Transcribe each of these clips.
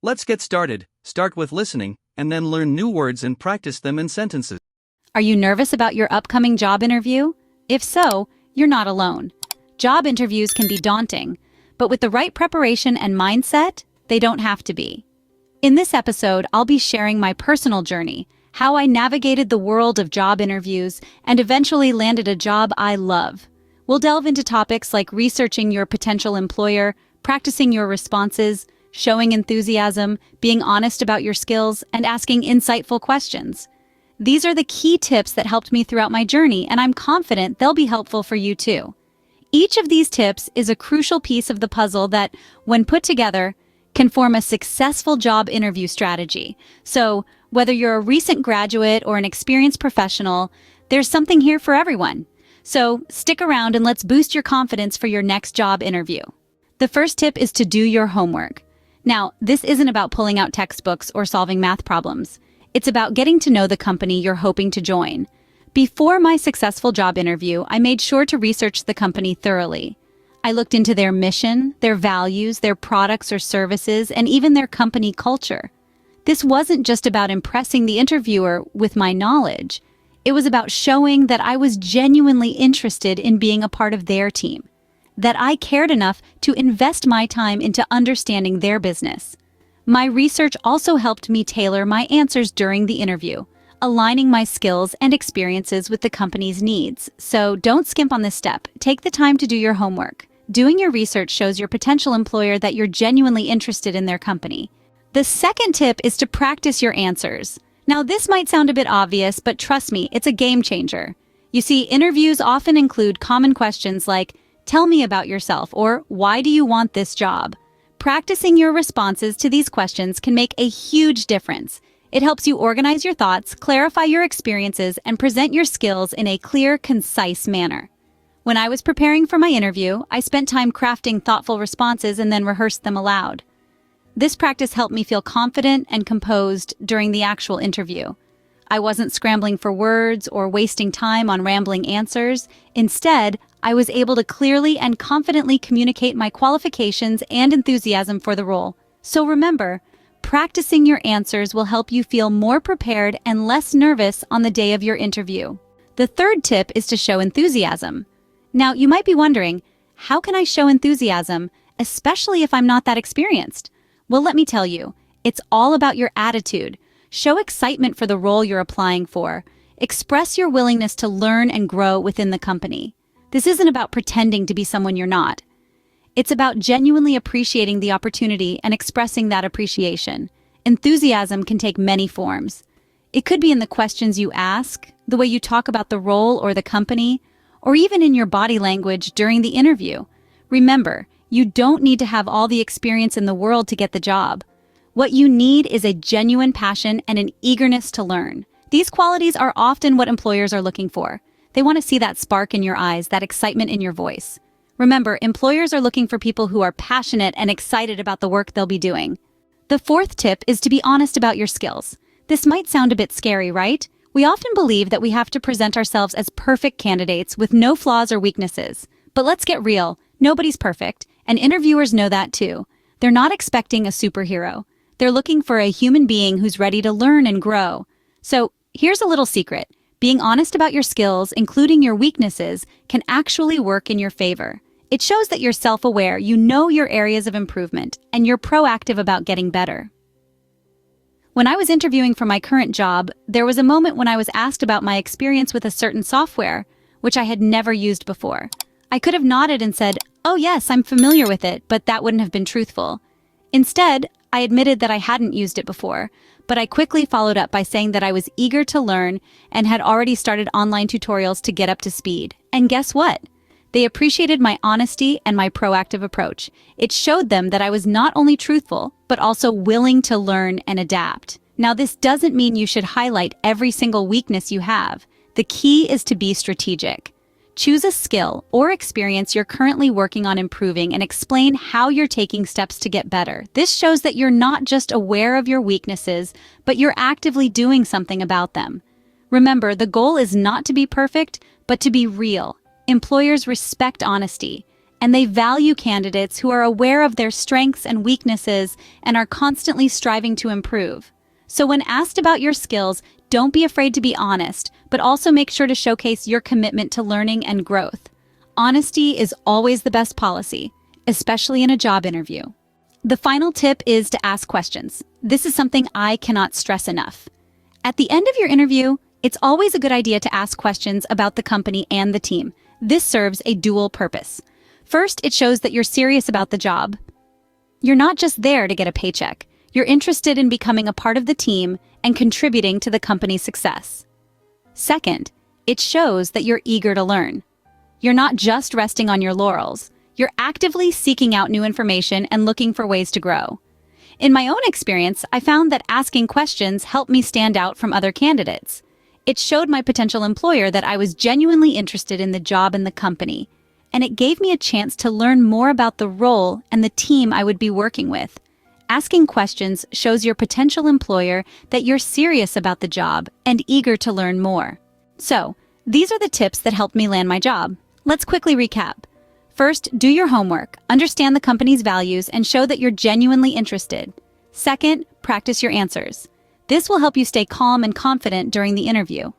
Let's get started. Start with listening, and then learn new words and practice them in sentences. Are you nervous about your upcoming job interview? If so, you're not alone. Job interviews can be daunting, but with the right preparation and mindset, they don't have to be. In this episode, I'll be sharing my personal journey, how I navigated the world of job interviews and eventually landed a job I love. We'll delve into topics like researching your potential employer, practicing your responses, showing enthusiasm, being honest about your skills, and asking insightful questions. These are the key tips that helped me throughout my journey, and I'm confident they'll be helpful for you too. Each of these tips is a crucial piece of the puzzle that, when put together, can form a successful job interview strategy. So, whether you're a recent graduate or an experienced professional, there's something here for everyone. So, stick around and let's boost your confidence for your next job interview. The first tip is to do your homework. Now, this isn't about pulling out textbooks or solving math problems. It's about getting to know the company you're hoping to join. Before my successful job interview, I made sure to research the company thoroughly. I looked into their mission, their values, their products or services, and even their company culture. This wasn't just about impressing the interviewer with my knowledge. It was about showing that I was genuinely interested in being a part of their team, that I cared enough to invest my time into understanding their business. My research also helped me tailor my answers during the interview, aligning my skills and experiences with the company's needs. So don't skimp on this step. Take the time to do your homework. Doing your research shows your potential employer that you're genuinely interested in their company. The second tip is to practice your answers. Now, this might sound a bit obvious, but trust me, it's a game changer. You see, interviews often include common questions like, "Tell me about yourself," or "Why do you want this job?" Practicing your responses to these questions can make a huge difference. It helps you organize your thoughts, clarify your experiences, and present your skills in a clear, concise manner. When I was preparing for my interview, I spent time crafting thoughtful responses and then rehearsed them aloud. This practice helped me feel confident and composed during the actual interview. I wasn't scrambling for words or wasting time on rambling answers. Instead, I was able to clearly and confidently communicate my qualifications and enthusiasm for the role. So remember, practicing your answers will help you feel more prepared and less nervous on the day of your interview. The third tip is to show enthusiasm. Now, you might be wondering, how can I show enthusiasm, especially if I'm not that experienced? Well, let me tell you, it's all about your attitude. Show excitement for the role you're applying for. Express your willingness to learn and grow within the company. This isn't about pretending to be someone you're not. It's about genuinely appreciating the opportunity and expressing that appreciation. Enthusiasm can take many forms. It could be in the questions you ask, the way you talk about the role or the company, or even in your body language during the interview. Remember, you don't need to have all the experience in the world to get the job. What you need is a genuine passion and an eagerness to learn. These qualities are often what employers are looking for. They want to see that spark in your eyes, that excitement in your voice. Remember, employers are looking for people who are passionate and excited about the work they'll be doing. The fourth tip is to be honest about your skills. This might sound a bit scary, right? We often believe that we have to present ourselves as perfect candidates with no flaws or weaknesses. But let's get real. Nobody's perfect, and interviewers know that too. They're not expecting a superhero. They're looking for a human being who's ready to learn and grow. So here's a little secret. Being honest about your skills, including your weaknesses, can actually work in your favor. It shows that you're self-aware, you know your areas of improvement, and you're proactive about getting better. When I was interviewing for my current job, there was a moment when I was asked about my experience with a certain software, which I had never used before. I could have nodded and said, "Oh yes, I'm familiar with it," but that wouldn't have been truthful. Instead, I admitted that I hadn't used it before, but I quickly followed up by saying that I was eager to learn and had already started online tutorials to get up to speed. And guess what? They appreciated my honesty and my proactive approach. It showed them that I was not only truthful, but also willing to learn and adapt. Now, this doesn't mean you should highlight every single weakness you have. The key is to be strategic. Choose a skill or experience you're currently working on improving and explain how you're taking steps to get better. This shows that you're not just aware of your weaknesses, but you're actively doing something about them. Remember, the goal is not to be perfect, but to be real. Employers respect honesty, and they value candidates who are aware of their strengths and weaknesses and are constantly striving to improve. So when asked about your skills, don't be afraid to be honest, but also make sure to showcase your commitment to learning and growth. Honesty is always the best policy, especially in a job interview. The final tip is to ask questions. This is something I cannot stress enough. At the end of your interview, it's always a good idea to ask questions about the company and the team. This serves a dual purpose. First, it shows that you're serious about the job. You're not just there to get a paycheck. You're interested in becoming a part of the team and contributing to the company's success. Second, it shows that you're eager to learn. You're not just resting on your laurels. You're actively seeking out new information and looking for ways to grow. In my own experience, I found that asking questions helped me stand out from other candidates. It showed my potential employer that I was genuinely interested in the job and the company, and it gave me a chance to learn more about the role and the team I would be working with. Asking questions shows your potential employer that you're serious about the job and eager to learn more. So, these are the tips that helped me land my job. Let's quickly recap. First, do your homework, understand the company's values, and show that you're genuinely interested. Second, practice your answers. This will help you stay calm and confident during the interview.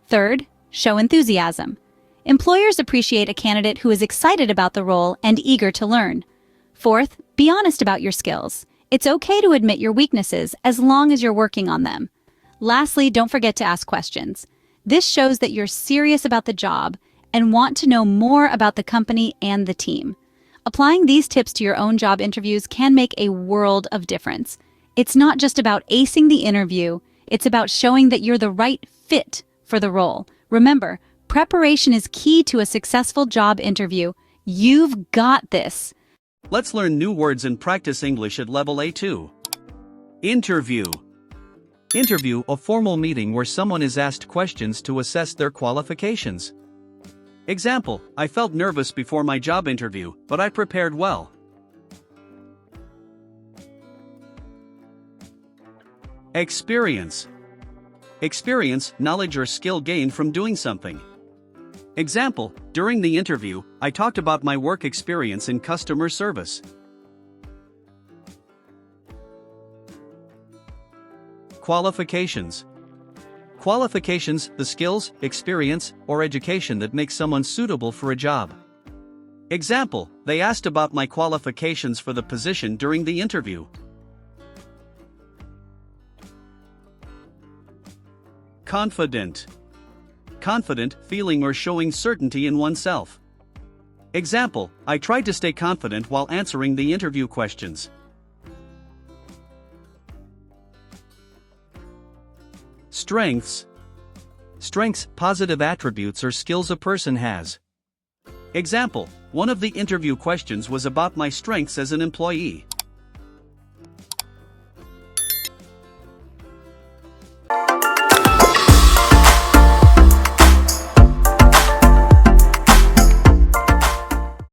Third, show enthusiasm. Employers appreciate a candidate who is excited about the role and eager to learn. Fourth, be honest about your skills. It's okay to admit your weaknesses as long as you're working on them. Lastly, don't forget to ask questions. This shows that you're serious about the job and want to know more about the company and the team. Applying these tips to your own job interviews can make a world of difference. It's not just about acing the interview, it's about showing that you're the right fit for the role. Remember, preparation is key to a successful job interview. You've got this. Let's learn new words and practice English at level A2. Interview. Interview, a formal meeting where someone is asked questions to assess their qualifications. Example, I felt nervous before my job interview, but I prepared well. Experience. Experience, knowledge or skill gained from doing something. Example, during the interview, I talked about my work experience in customer service. Qualifications. Qualifications, the skills, experience, or education that makes someone suitable for a job. Example, they asked about my qualifications for the position during the interview. Confident. Confident, feeling or showing certainty in oneself. Example, I tried to stay confident while answering the interview questions. Strengths. Strengths, positive attributes or skills a person has. Example, one of the interview questions was about my strengths as an employee.